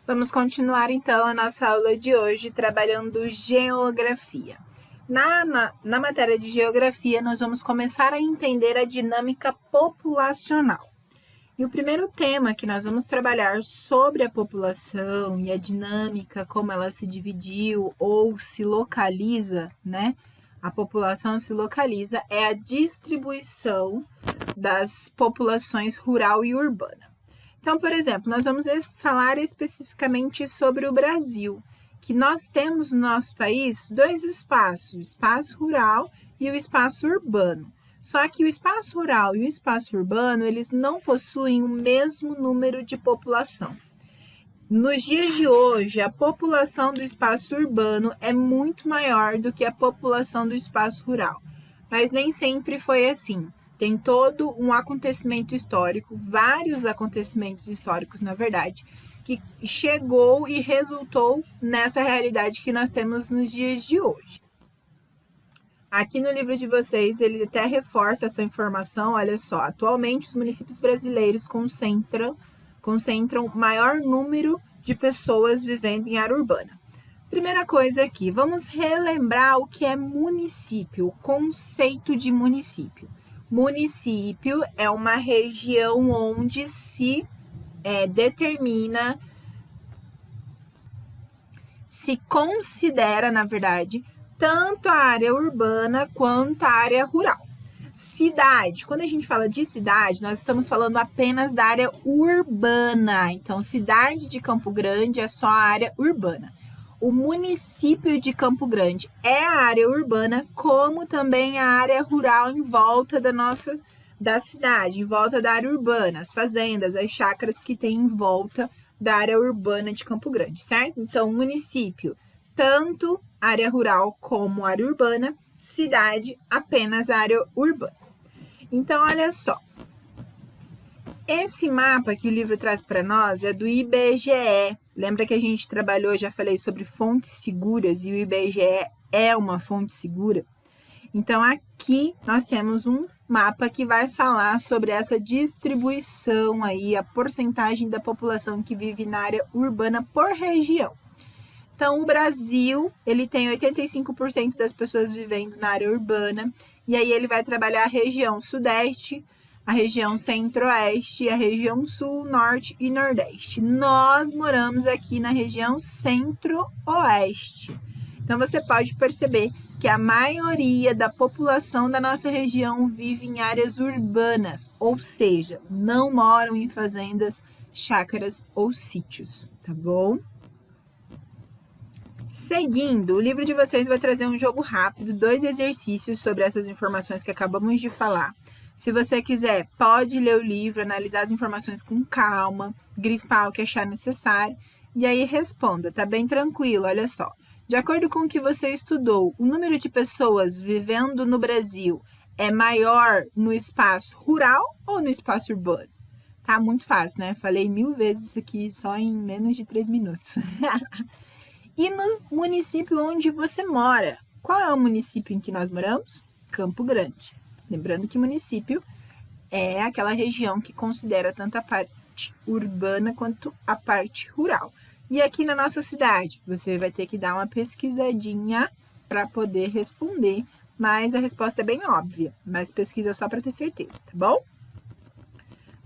Vamos continuar então a nossa aula de hoje trabalhando geografia. Na matéria de geografia, nós vamos começar a entender a dinâmica populacional. E o primeiro tema que nós vamos trabalhar sobre a população e a dinâmica, como ela se dividiu ou se localiza, né? A população se localiza é a distribuição das populações rural e urbana. Então, por exemplo, nós vamos falar especificamente sobre o Brasil, que nós temos no nosso país dois espaços, o espaço rural e o espaço urbano. Só que o espaço rural e o espaço urbano, eles não possuem o mesmo número de população. Nos dias de hoje, a população do espaço urbano é muito maior do que a população do espaço rural, mas nem sempre foi assim. Tem todo um acontecimento histórico, vários acontecimentos históricos, na verdade, que chegou e resultou nessa realidade que nós temos nos dias de hoje. Aqui no livro de vocês, ele até reforça essa informação, olha só. Atualmente, os municípios brasileiros concentram maior número de pessoas vivendo em área urbana. Primeira coisa aqui, vamos relembrar o que é município, o conceito de município. Município é uma região onde se determina, se considera, na verdade, tanto a área urbana quanto a área rural. Cidade, quando a gente fala de cidade, nós estamos falando apenas da área urbana. Então, cidade de Campo Grande é só a área urbana. O município de Campo Grande é a área urbana, como também a área rural em volta da cidade, em volta da área urbana, as fazendas, as chácaras que tem em volta da área urbana de Campo Grande, certo? Então, município, tanto área rural como área urbana, cidade, apenas área urbana. Então, olha só. Esse mapa que o livro traz para nós é do IBGE. Lembra que a gente trabalhou, já falei sobre fontes seguras e o IBGE é uma fonte segura? Então, aqui nós temos um mapa que vai falar sobre essa distribuição aí, a porcentagem da população que vive na área urbana por região. Então, o Brasil, ele tem 85% das pessoas vivendo na área urbana, e aí ele vai trabalhar a região sudeste, a região centro-oeste, a região sul, norte e nordeste. Nós moramos aqui na região centro-oeste. Então, você pode perceber que a maioria da população da nossa região vive em áreas urbanas, ou seja, não moram em fazendas, chácaras ou sítios, tá bom? Seguindo, o livro de vocês vai trazer um jogo rápido, 2 exercícios sobre essas informações que acabamos de falar. Se você quiser, pode ler o livro, analisar as informações com calma, grifar o que achar necessário e aí responda, tá bem tranquilo, olha só. De acordo com o que você estudou, o número de pessoas vivendo no Brasil é maior no espaço rural ou no espaço urbano? Tá muito fácil, né? Falei 1000 vezes isso aqui só em menos de 3 minutos. E no município onde você mora? Qual é o município em que nós moramos? Campo Grande. Lembrando que município é aquela região que considera tanto a parte urbana quanto a parte rural. E aqui na nossa cidade, você vai ter que dar uma pesquisadinha para poder responder, mas a resposta é bem óbvia, mas pesquisa só para ter certeza, tá bom?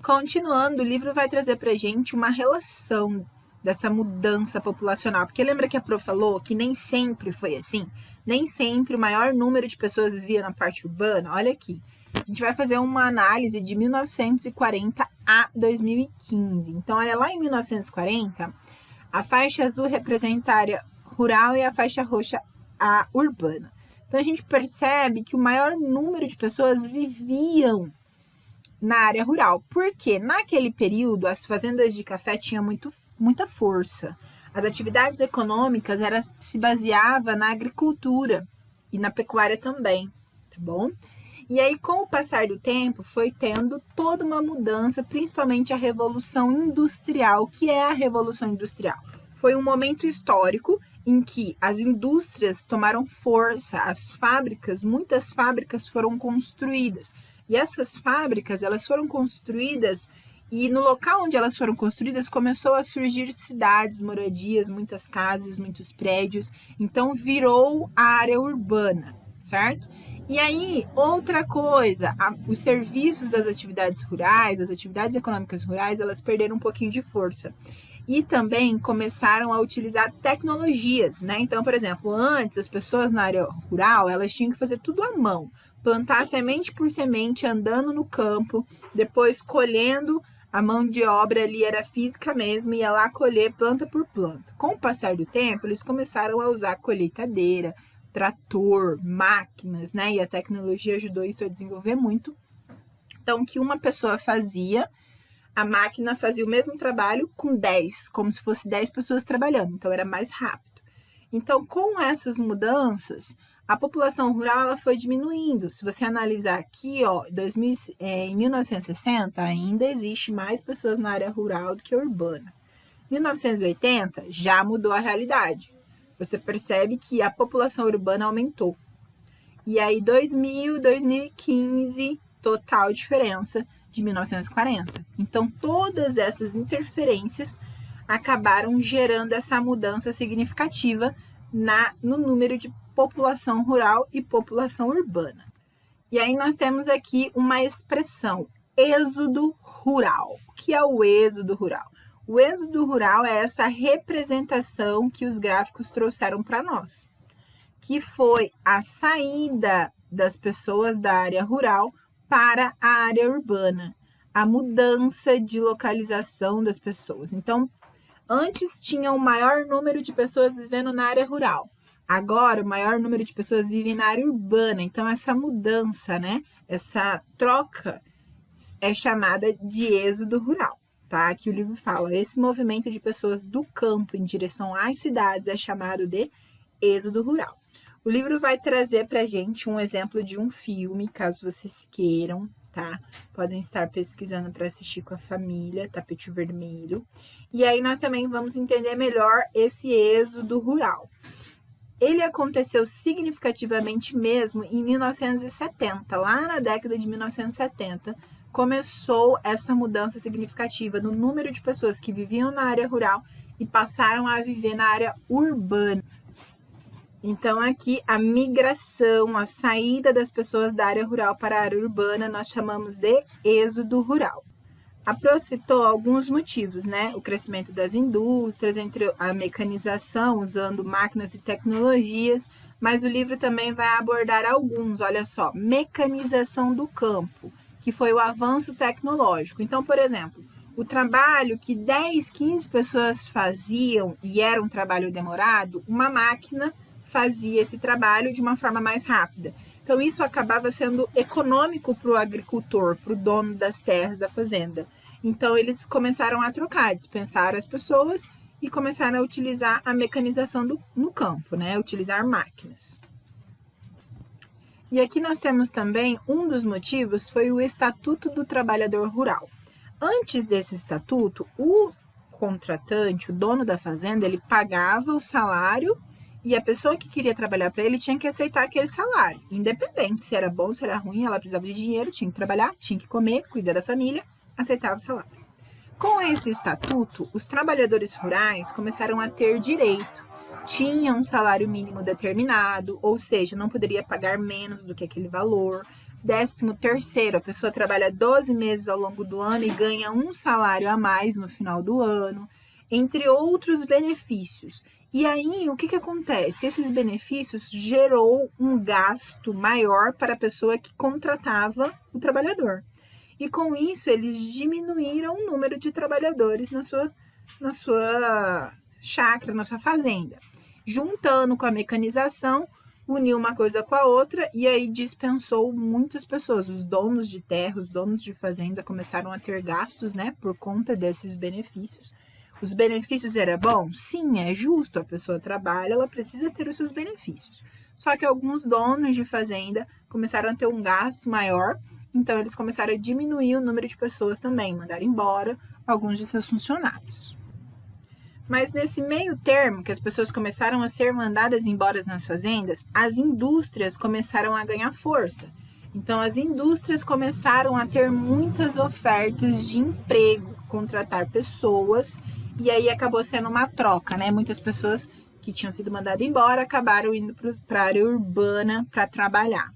Continuando, o livro vai trazer para a gente uma relação dessa mudança populacional, porque lembra que a Pro falou que nem sempre foi assim? Nem sempre o maior número de pessoas vivia na parte urbana? Olha aqui, a gente vai fazer uma análise de 1940 a 2015. Então, olha lá em 1940, a faixa azul representa a área rural e a faixa roxa a urbana. Então, a gente percebe que o maior número de pessoas viviam na área rural, porque naquele período as fazendas de café tinham muita força. As atividades econômicas se baseavam na agricultura e na pecuária também, tá bom? E aí, com o passar do tempo, foi tendo toda uma mudança, principalmente a Revolução Industrial. O que é a Revolução Industrial? Foi um momento histórico em que as indústrias tomaram força, muitas fábricas foram construídas. E essas fábricas, elas foram construídas E no local onde elas foram construídas, começou a surgir cidades, moradias, muitas casas, muitos prédios. Então, virou a área urbana, certo? E aí, outra coisa, os serviços das atividades rurais, das atividades econômicas rurais, elas perderam um pouquinho de força. E também começaram a utilizar tecnologias, né? Então, por exemplo, antes as pessoas na área rural, elas tinham que fazer tudo à mão. Plantar semente por semente, andando no campo, depois colhendo. A mão de obra ali era física mesmo, ia lá colher planta por planta. Com o passar do tempo, eles começaram a usar colheitadeira, trator, máquinas, né? E a tecnologia ajudou isso a desenvolver muito. Então, o que uma pessoa fazia, a máquina fazia o mesmo trabalho com 10, como se fosse 10 pessoas trabalhando. Então, era mais rápido. Então, com essas mudanças, a população rural ela foi diminuindo. Se você analisar aqui, ó, em 1960, ainda existe mais pessoas na área rural do que urbana. Em 1980, já mudou a realidade. Você percebe que a população urbana aumentou. E aí, 2000, 2015, total diferença de 1940. Então, todas essas interferências acabaram gerando essa mudança significativa no número de população rural e população urbana. E aí nós temos aqui uma expressão, êxodo rural. O que é o êxodo rural? O êxodo rural é essa representação que os gráficos trouxeram para nós, que foi a saída das pessoas da área rural para a área urbana, a mudança de localização das pessoas. Então, antes tinha o maior número de pessoas vivendo na área rural. Agora, o maior número de pessoas vive na área urbana. Então, essa mudança, né? Essa troca é chamada de êxodo rural, tá? Aqui o livro fala, esse movimento de pessoas do campo em direção às cidades é chamado de êxodo rural. O livro vai trazer pra gente um exemplo de um filme, caso vocês queiram, tá? Podem estar pesquisando para assistir com a família, Tapete Vermelho. E aí nós também vamos entender melhor esse êxodo rural. Ele aconteceu significativamente mesmo em 1970, lá na década de 1970, começou essa mudança significativa no número de pessoas que viviam na área rural e passaram a viver na área urbana. Então, aqui, a migração, a saída das pessoas da área rural para a área urbana, nós chamamos de êxodo rural. A Pro citou alguns motivos, né? O crescimento das indústrias, entre a mecanização, usando máquinas e tecnologias, mas o livro também vai abordar alguns, olha só, mecanização do campo, que foi o avanço tecnológico. Então, por exemplo, o trabalho que 10, 15 pessoas faziam e era um trabalho demorado, uma máquina fazia esse trabalho de uma forma mais rápida. Então, isso acabava sendo econômico para o agricultor, para o dono das terras da fazenda. Então, eles começaram a trocar, dispensaram as pessoas e começaram a utilizar a mecanização no campo, né? Utilizar máquinas. E aqui nós temos também, um dos motivos foi o Estatuto do Trabalhador Rural. Antes desse estatuto, o contratante, o dono da fazenda, ele pagava o salário e a pessoa que queria trabalhar para ele tinha que aceitar aquele salário, independente se era bom, se era ruim, ela precisava de dinheiro, tinha que trabalhar, tinha que comer, cuidar da família, aceitava o salário. Com esse estatuto, os trabalhadores rurais começaram a ter direito, tinham um salário mínimo determinado, ou seja, não poderia pagar menos do que aquele valor. 13º, a pessoa trabalha 12 meses ao longo do ano e ganha um salário a mais no final do ano, entre outros benefícios. E aí, o que acontece? Esses benefícios gerou um gasto maior para a pessoa que contratava o trabalhador. E com isso, eles diminuíram o número de trabalhadores na sua chácara, na sua fazenda. Juntando com a mecanização, uniu uma coisa com a outra e aí dispensou muitas pessoas. Os donos de terra, os donos de fazenda começaram a ter gastos, né, por conta desses benefícios. Os benefícios eram bons? Sim, é justo, a pessoa trabalha, ela precisa ter os seus benefícios. Só que alguns donos de fazenda começaram a ter um gasto maior, então eles começaram a diminuir o número de pessoas também, mandar embora alguns de seus funcionários. Mas nesse meio termo, que as pessoas começaram a ser mandadas embora nas fazendas, as indústrias começaram a ganhar força. Então, as indústrias começaram a ter muitas ofertas de emprego, contratar pessoas, e aí acabou sendo uma troca, né? Muitas pessoas que tinham sido mandadas embora acabaram indo para a área urbana para trabalhar.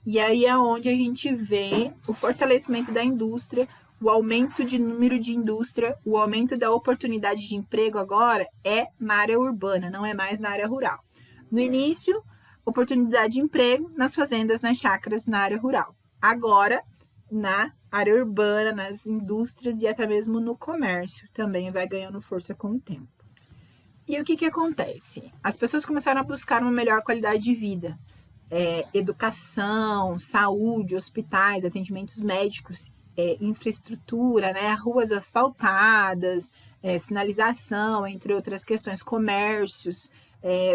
E aí é onde a gente vê o fortalecimento da indústria, o aumento de número de indústria, o aumento da oportunidade de emprego agora é na área urbana, não é mais na área rural. No início, oportunidade de emprego nas fazendas, nas chácaras, na área rural. Agora, na área urbana, nas indústrias e até mesmo no comércio, também vai ganhando força com o tempo. E o que acontece? As pessoas começaram a buscar uma melhor qualidade de vida. Educação, saúde, hospitais, atendimentos médicos, infraestrutura, né, ruas asfaltadas, sinalização, entre outras questões, comércios,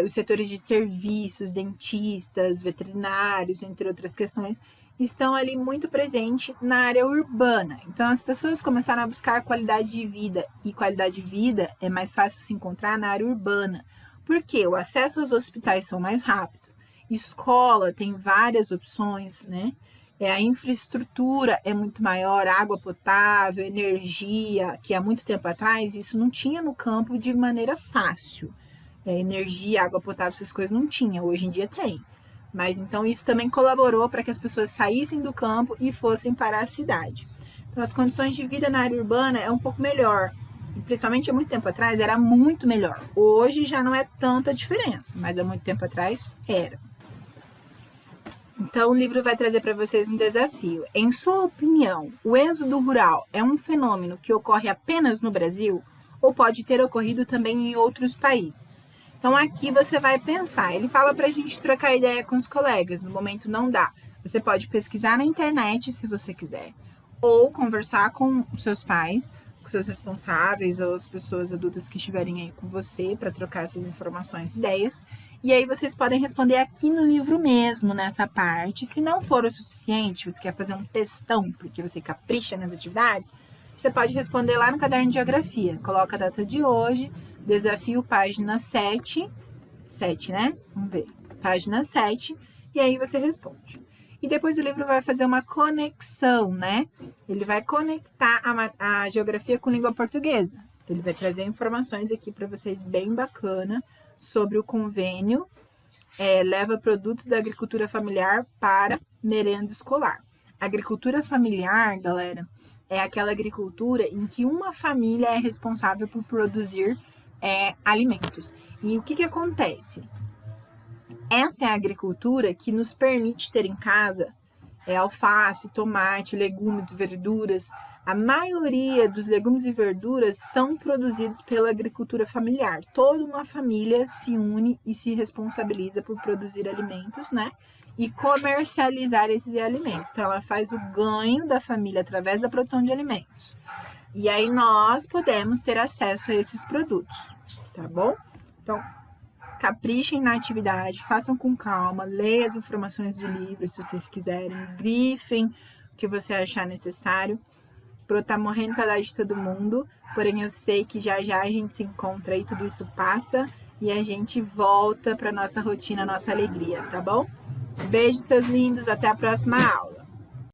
os setores de serviços, dentistas, veterinários, entre outras questões, estão ali muito presentes na área urbana. Então, as pessoas começaram a buscar qualidade de vida, e qualidade de vida é mais fácil se encontrar na área urbana, porque o acesso aos hospitais são mais rápido, escola tem várias opções, né? A infraestrutura é muito maior, água potável, energia, que há muito tempo atrás isso não tinha no campo de maneira fácil. Energia, água potável, essas coisas não tinha, hoje em dia tem. Mas então isso também colaborou para que as pessoas saíssem do campo e fossem para a cidade. Então as condições de vida na área urbana é um pouco melhor. E principalmente há muito tempo atrás era muito melhor. Hoje já não é tanta diferença, mas há muito tempo atrás era. Então, o livro vai trazer para vocês um desafio. Em sua opinião, o êxodo rural é um fenômeno que ocorre apenas no Brasil ou pode ter ocorrido também em outros países? Então, aqui você vai pensar. Ele fala para a gente trocar ideia com os colegas. No momento não dá. Você pode pesquisar na internet, se você quiser, ou conversar com os seus pais, com seus responsáveis ou as pessoas adultas que estiverem aí com você para trocar essas informações e ideias. E aí vocês podem responder aqui no livro mesmo, nessa parte. Se não for o suficiente, você quer fazer um textão, porque você capricha nas atividades, você pode responder lá no caderno de geografia. Coloca a data de hoje, desafio página 7, né? Vamos ver, página 7, e aí você responde. E depois o livro vai fazer uma conexão, né? Ele vai conectar a geografia com língua portuguesa. Ele vai trazer informações aqui para vocês bem bacana sobre o convênio leva produtos da agricultura familiar para merenda escolar. A agricultura familiar, galera, é aquela agricultura em que uma família é responsável por produzir alimentos. E o que acontece? Essa é a agricultura que nos permite ter em casa alface, tomate, legumes e verduras. A maioria dos legumes e verduras são produzidos pela agricultura familiar. Toda uma família se une e se responsabiliza por produzir alimentos, né? E comercializar esses alimentos. Então, ela faz o ganho da família através da produção de alimentos. E aí, nós podemos ter acesso a esses produtos, tá bom? Então, caprichem na atividade, façam com calma, leiam as informações do livro se vocês quiserem, grifem o que você achar necessário. Pro tá morrendo de saudade de todo mundo, porém eu sei que já já a gente se encontra e tudo isso passa e a gente volta para nossa rotina, nossa alegria, tá bom? Beijo, seus lindos, até a próxima aula.